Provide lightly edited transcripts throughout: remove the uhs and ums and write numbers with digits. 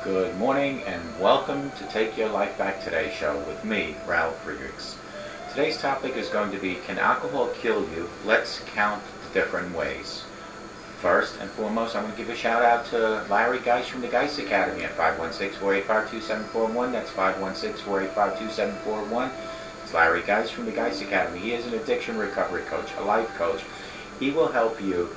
Good morning and welcome to Take Your Life Back Today show with me, Ralf Friedrichs. Today's topic is going to be, can alcohol kill you? Let's count the different ways. First and foremost, I'm going to give a shout out to Larry Geis from the Geis Academy at 516-485-2741. That's 516-485-2741. It's Larry Geis from the Geis Academy. He is an addiction recovery coach, a life coach. He will help you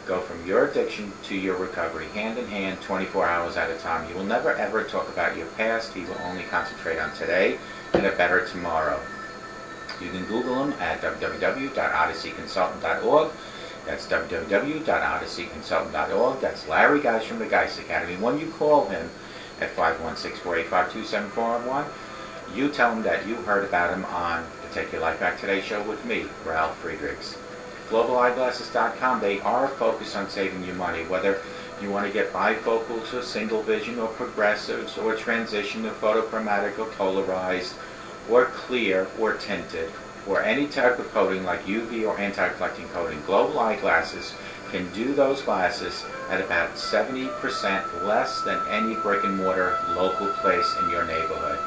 go from your addiction to your recovery, hand in hand, 24 hours at a time. You will never ever talk about your past. He will only concentrate on today and a better tomorrow. You can Google him at www.odysseyconsultant.org. That's www.odysseyconsultant.org. That's Larry Geis from the Geis Academy. When you call him at 516-485-2741, you tell him that you heard about him on the Take Your Life Back Today show with me, Ralf Friedrichs. GlobalEyeglasses.com, they are focused on saving you money, whether you want to get bifocals or single vision or progressives or transition to photochromatic or polarized or clear or tinted or any type of coating like UV or anti-reflecting coating. Global Eyeglasses can do those glasses at about 70% less than any brick and mortar local place in your neighborhood.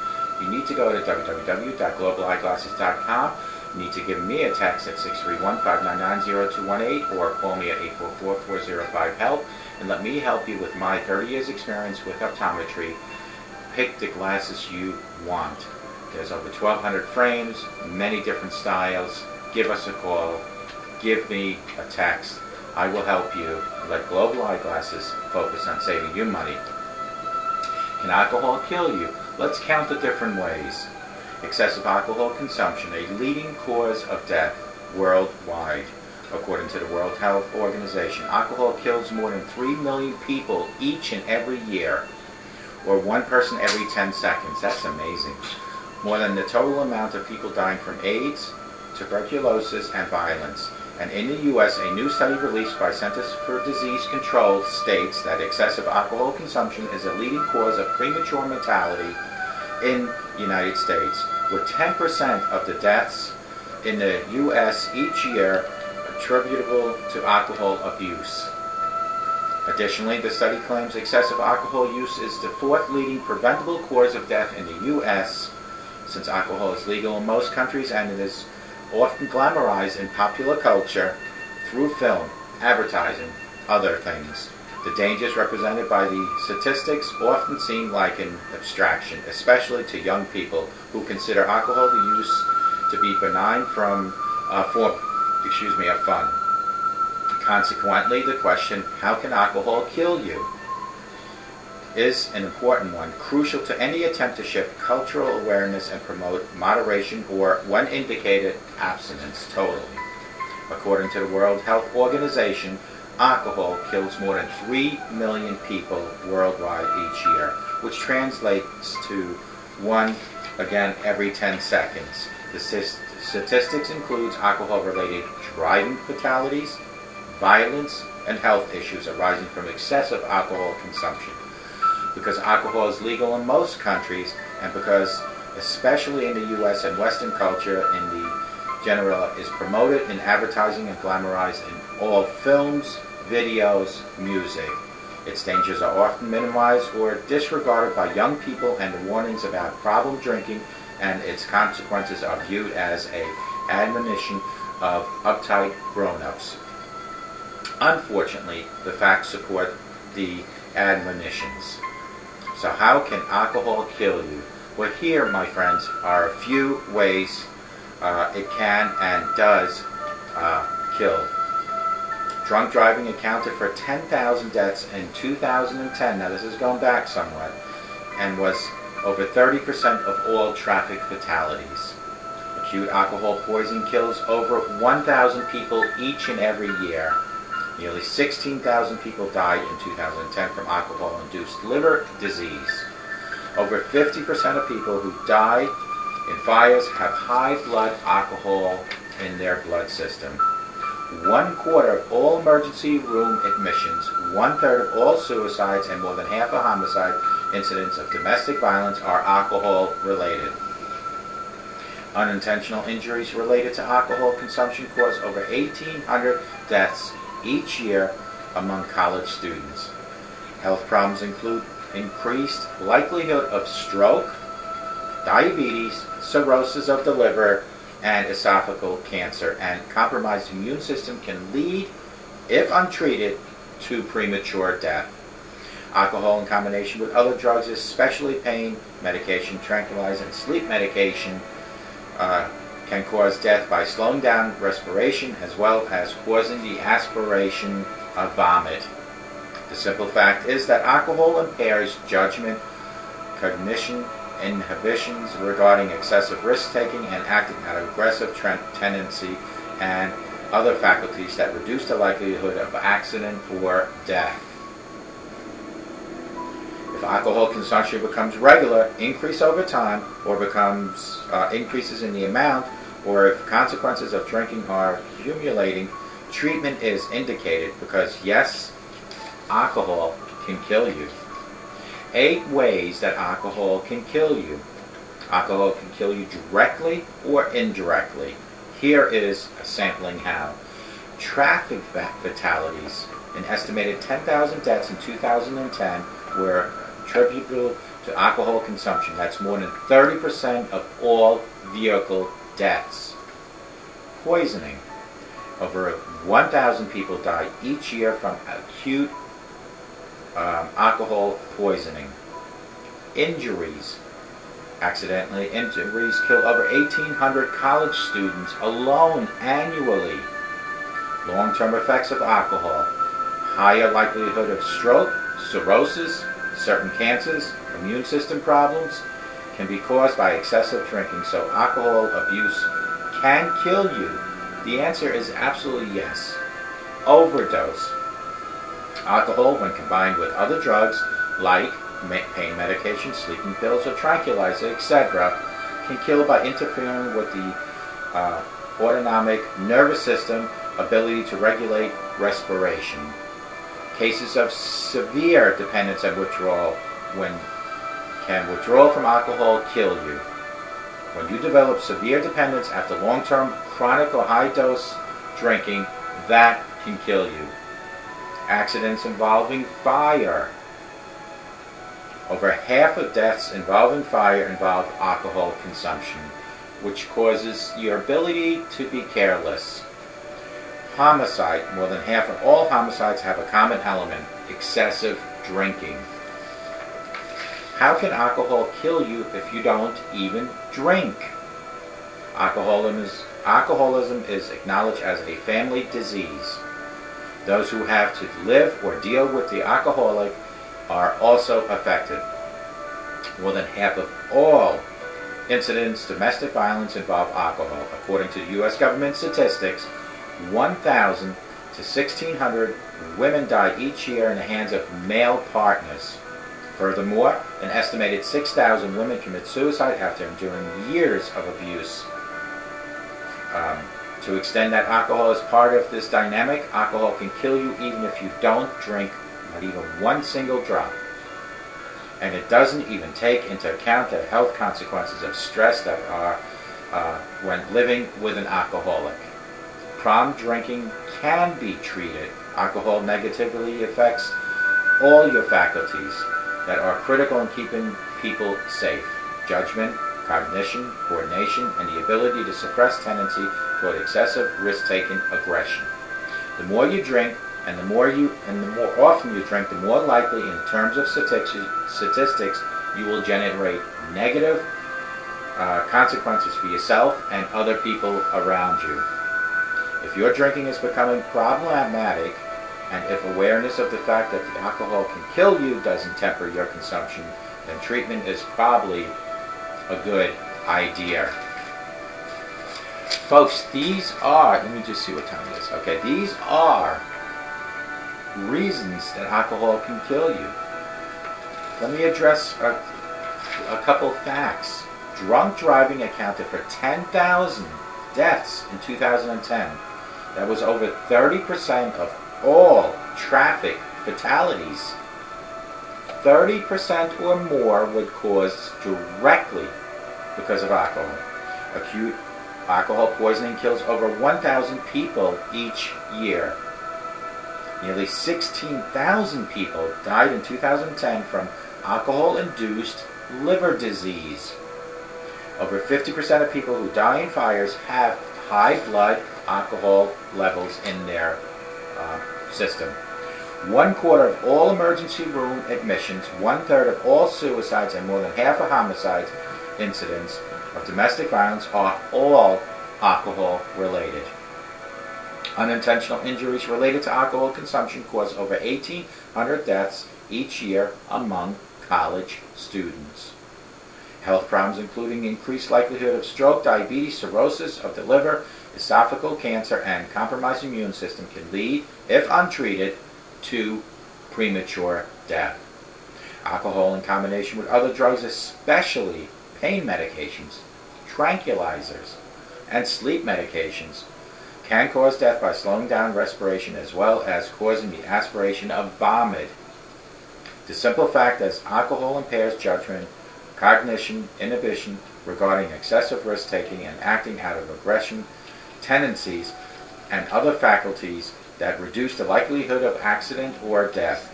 You need to go to www.globaleyeglasses.com. You need to give me a text at 631-599-0218 or call me at 844-405-HELP and let me help you with my 30 years experience with optometry. Pick the glasses you want. There's over 1,200 frames, many different styles. Give us a call. Give me a text. I will help you. Let Global Eyeglasses focus on saving you money. Can alcohol kill you? Let's count the different ways. Excessive alcohol consumption, a leading cause of death worldwide. According to the World Health Organization, alcohol kills more than 3 million people each and every year, or one person every 10 seconds. That's amazing. More than the total amount of people dying from AIDS, tuberculosis, and violence. And in the U.S., a new study released by Centers for Disease Control states that excessive alcohol consumption is a leading cause of premature mortality in the United States, with 10% of the deaths in the U.S. each year attributable to alcohol abuse. Additionally, the study claims excessive alcohol use is the fourth leading preventable cause of death in the U.S. since alcohol is legal in most countries and it is often glamorized in popular culture through film, advertising, other things. The dangers represented by the statistics often seem like an abstraction, especially to young people who consider alcohol use to be benign form of fun. Consequently, the question, how can alcohol kill you, is an important one, crucial to any attempt to shift cultural awareness and promote moderation or, when indicated, abstinence totally. According to the World Health Organization, alcohol kills more than 3 million people worldwide each year, which translates to one, again, every 10 seconds. The statistics includes alcohol-related driving fatalities, violence, and health issues arising from excessive alcohol consumption. Because alcohol is legal in most countries, and because, especially in the U.S. and Western culture in the general, is promoted in advertising and glamorized in all films, videos, music. Its dangers are often minimized or disregarded by young people, and the warnings about problem drinking and its consequences are viewed as an admonition of uptight grown-ups. Unfortunately, the facts support the admonitions. So how can alcohol kill you? Well, here, my friends, are a few ways it can and does kill. Drunk driving accounted for 10,000 deaths in 2010. Now, this is going back somewhat, and was over 30% of all traffic fatalities. Acute alcohol poisoning kills over 1,000 people each and every year. Nearly 16,000 people died in 2010 from alcohol-induced liver disease. Over 50% of people who die in fires have high blood alcohol in their blood system. 1/4 of all emergency room admissions, 1/3 of all suicides, and more than half of homicide incidents of domestic violence are alcohol-related. Unintentional injuries related to alcohol consumption cause over 1,800 deaths each year among college students. Health problems include increased likelihood of stroke, diabetes, cirrhosis of the liver, and esophageal cancer, and compromised immune system can lead, if untreated, to premature death. Alcohol in combination with other drugs, especially pain medication, tranquilizer, and sleep medication, can cause death by slowing down respiration as well as causing the aspiration of vomit. The simple fact is that alcohol impairs judgment, cognition, inhibitions regarding excessive risk-taking and acting out of aggressive tendency, and other faculties that reduce the likelihood of accident or death. If alcohol consumption becomes regular, increase over time, or becomes increases in the amount, or if consequences of drinking are accumulating, treatment is indicated because, yes, alcohol can kill you. 8 ways that alcohol can kill you. Alcohol can kill you directly or indirectly. Here is a sampling how. Traffic fatalities. An estimated 10,000 deaths in 2010 were attributable to alcohol consumption. That's more than 30% of all vehicle deaths. Poisoning. Over 1,000 people die each year from acute alcohol poisoning. Injuries. Accidentally injuries kill over 1,800 college students alone annually. Long-term effects of alcohol. Higher likelihood of stroke, cirrhosis, certain cancers, immune system problems can be caused by excessive drinking. So alcohol abuse can kill you. The answer is absolutely yes. Overdose. Alcohol, when combined with other drugs like pain medication, sleeping pills, or tranquilizer, etc., can kill by interfering with the autonomic nervous system ability to regulate respiration. Cases of severe dependence and withdrawal can withdrawal from alcohol kill you. When you develop severe dependence after long-term chronic or high-dose drinking, that can kill you. Accidents involving fire. Over half of deaths involving fire involve alcohol consumption, which causes your ability to be careless. Homicide. More than half of all homicides have a common element: excessive drinking. How can alcohol kill you if you don't even drink? Alcoholism is acknowledged as a family disease. Those who have to live or deal with the alcoholic are also affected. More than half of all incidents of domestic violence involve alcohol. According to U.S. government statistics, 1,000 to 1,600 women die each year in the hands of male partners. Furthermore, an estimated 6,000 women commit suicide after enduring years of abuse. To extend that alcohol is part of this dynamic, alcohol can kill you even if you don't drink not even one single drop. And it doesn't even take into account the health consequences of stress that are when living with an alcoholic. Prompt drinking can be treated. Alcohol negatively affects all your faculties that are critical in keeping people safe. Judgment, cognition, coordination, and the ability to suppress tendency toward excessive risk-taking aggression. The more you drink, and the more often you drink, the more likely, in terms of statistics, you will generate negative consequences for yourself and other people around you. If your drinking is becoming problematic, and if awareness of the fact that the alcohol can kill you doesn't temper your consumption, then treatment is probably a good idea. Folks, these are, let me just see what time it is. Okay, these are reasons that alcohol can kill you. Let me address a couple facts. Drunk driving accounted for 10,000 deaths in 2010. That was over 30% of all traffic fatalities. 30% or more would cause directly because of alcohol. Acute alcohol poisoning kills over 1,000 people each year. Nearly 16,000 people died in 2010 from alcohol-induced liver disease. Over 50% of people who die in fires have high blood alcohol levels in their system. 1/4 of all emergency room admissions, 1/3 of all suicides, and more than half of homicides incidents of domestic violence are all alcohol related. Unintentional injuries related to alcohol consumption cause over 1,800 deaths each year among college students. Health problems including increased likelihood of stroke, diabetes, cirrhosis of the liver, esophageal cancer, and compromised immune system can lead, if untreated, to premature death. Alcohol in combination with other drugs, especially pain medications, tranquilizers, and sleep medications, can cause death by slowing down respiration as well as causing the aspiration of vomit. The simple fact that alcohol impairs judgment, cognition, inhibition regarding excessive risk-taking and acting out of aggression tendencies, and other faculties that reduce the likelihood of accident or death.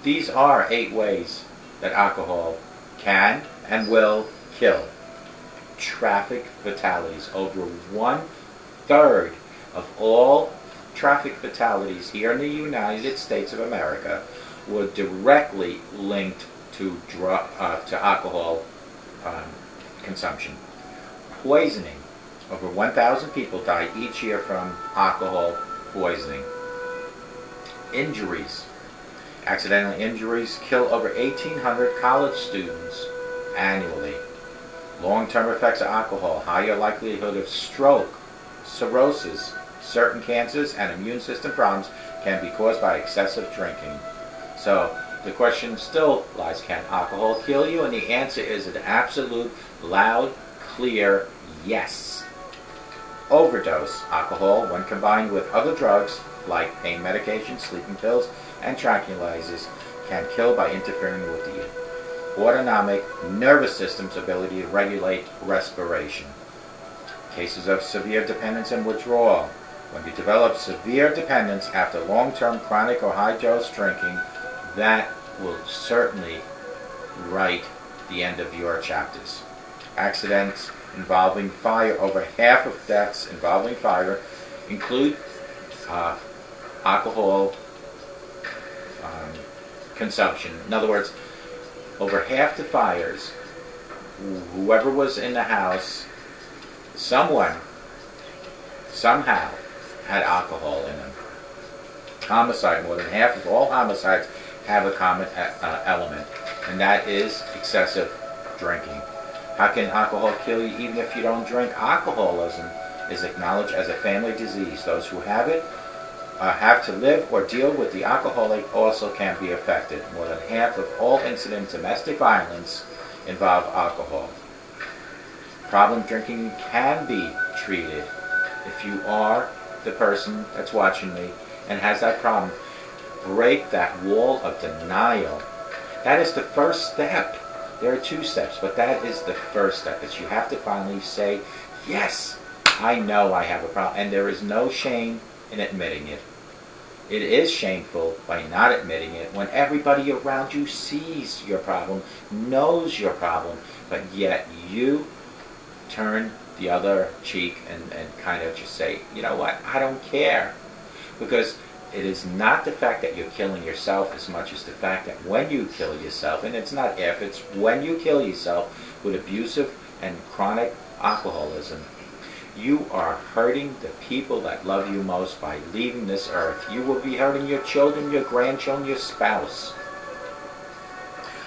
These are 8 ways that alcohol can and will kill. Traffic fatalities. Over 1/3 of all traffic fatalities here in the United States of America were directly linked to alcohol consumption. Poisoning. Over 1,000 people die each year from alcohol poisoning. Injuries. Accidental injuries kill over 1,800 college students annually. Long-term effects of alcohol. Higher likelihood of stroke, cirrhosis, certain cancers, and immune system problems can be caused by excessive drinking. So the question still lies, can alcohol kill you? And the answer is an absolute, loud, clear yes. Overdose. Alcohol, when combined with other drugs like pain medications, sleeping pills, and tranquilizers, can kill by interfering with the autonomic nervous system's ability to regulate respiration. Cases of severe dependence and withdrawal. When you develop severe dependence after long-term chronic or high-dose drinking, that will certainly write the end of your chapters. Accidents involving fire. Over half of deaths involving fire include alcohol consumption. In other words, over half the fires, whoever was in the house, someone, somehow, had alcohol in them. Homicide. More than half of all homicides have a common element, and that is excessive drinking. How can alcohol kill you even if you don't drink? Alcoholism is acknowledged as a family disease. Those who have it have to live or deal with the alcoholic also can be affected. More than half of all incidents of domestic violence involve alcohol. Problem drinking can be treated. If you are the person that's watching me and has that problem, break that wall of denial. That is the first step. There are 2 steps, but that is the first step. Is you have to finally say, yes, I know I have a problem. And there is no shame in admitting it. It is shameful by not admitting it when everybody around you sees your problem, knows your problem, but yet you turn the other cheek and kind of just say, you know what, I don't care. Because it is not the fact that you're killing yourself as much as the fact that when you kill yourself, and it's not if, it's when you kill yourself with abusive and chronic alcoholism, you are hurting the people that love you most by leaving this earth. You will be hurting your children, your grandchildren, your spouse.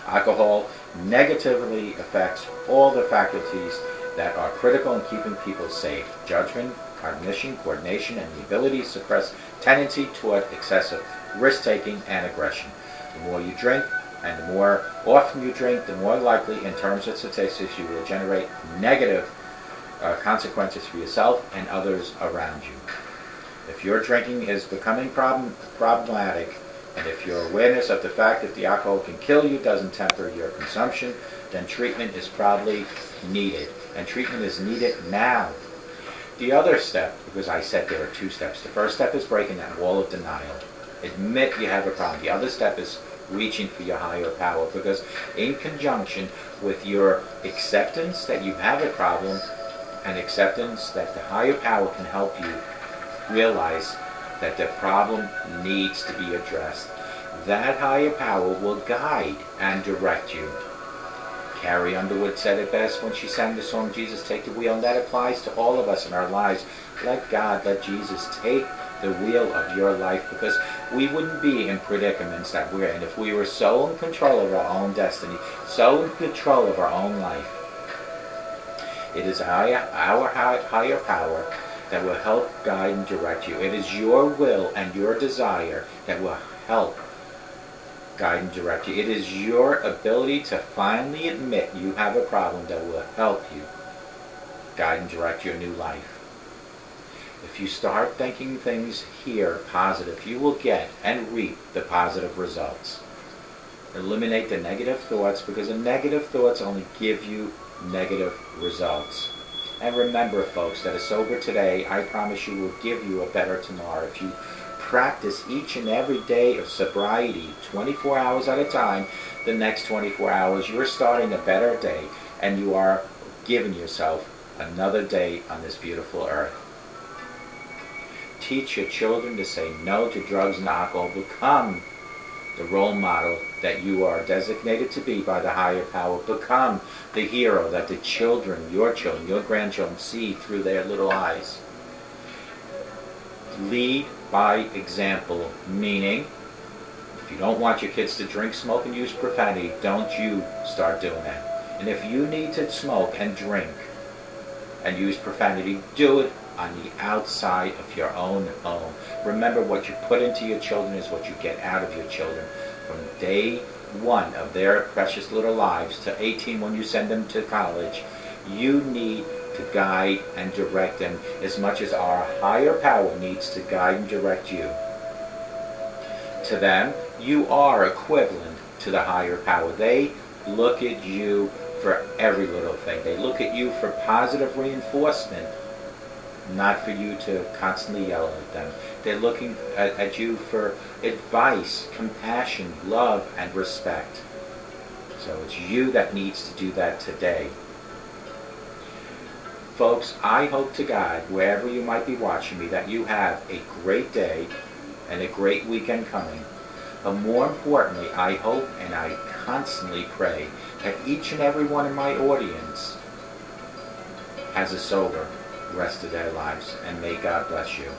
Alcohol negatively affects all the faculties that are critical in keeping people safe. Judgment, cognition, coordination, and the ability to suppress tendency toward excessive risk-taking and aggression. The more you drink and the more often you drink, the more likely, in terms of statistics, you will generate negative consequences for yourself and others around you. If your drinking is becoming problematic, and if your awareness of the fact that the alcohol can kill you doesn't temper your consumption, then treatment is probably needed. And treatment is needed now. The other step, because I said there are 2 steps. The first step is breaking that wall of denial. Admit you have a problem. The other step is reaching for your higher power, because in conjunction with your acceptance that you have a problem and acceptance that the higher power can help you realize that the problem needs to be addressed, that higher power will guide and direct you. Carrie Underwood said it best when she sang the song Jesus Take the Wheel, and that applies to all of us in our lives. Let God, let Jesus take the wheel of your life, because we wouldn't be in predicaments that we're in if we were so in control of our own destiny, so in control of our own life. It is our higher power that will help guide and direct you. It is your will and your desire that will help guide and direct you. It is your ability to finally admit you have a problem that will help you guide and direct your new life. If you start thinking things here positive, you will get and reap the positive results. Eliminate the negative thoughts, because the negative thoughts only give you negative results. And remember, folks, that a sober today, I promise you, will give you a better tomorrow. If you practice each and every day of sobriety 24 hours at a time, the next 24 hours you're starting a better day, and you are giving yourself another day on this beautiful earth. Teach your children to say no to drugs and alcohol. Become the role model that you are designated to be by the higher power. Become the hero that the children, your grandchildren see through their little eyes. Lead by example, meaning if you don't want your kids to drink, smoke, and use profanity, don't you start doing that. And if you need to smoke and drink and use profanity, do it on the outside of your own home. Remember, what you put into your children is what you get out of your children. From day one of their precious little lives to 18 when you send them to college, you need to guide and direct them as much as our higher power needs to guide and direct you. To them, you are equivalent to the higher power. They look at you for every little thing. They look at you for positive reinforcement, not for you to constantly yell at them. They're looking at you for advice, compassion, love, and respect. So it's you that needs to do that today. Folks, I hope to God, wherever you might be watching me, that you have a great day and a great weekend coming. But more importantly, I hope and I constantly pray that each and every one in my audience has a sober rest of their lives, and may God bless you.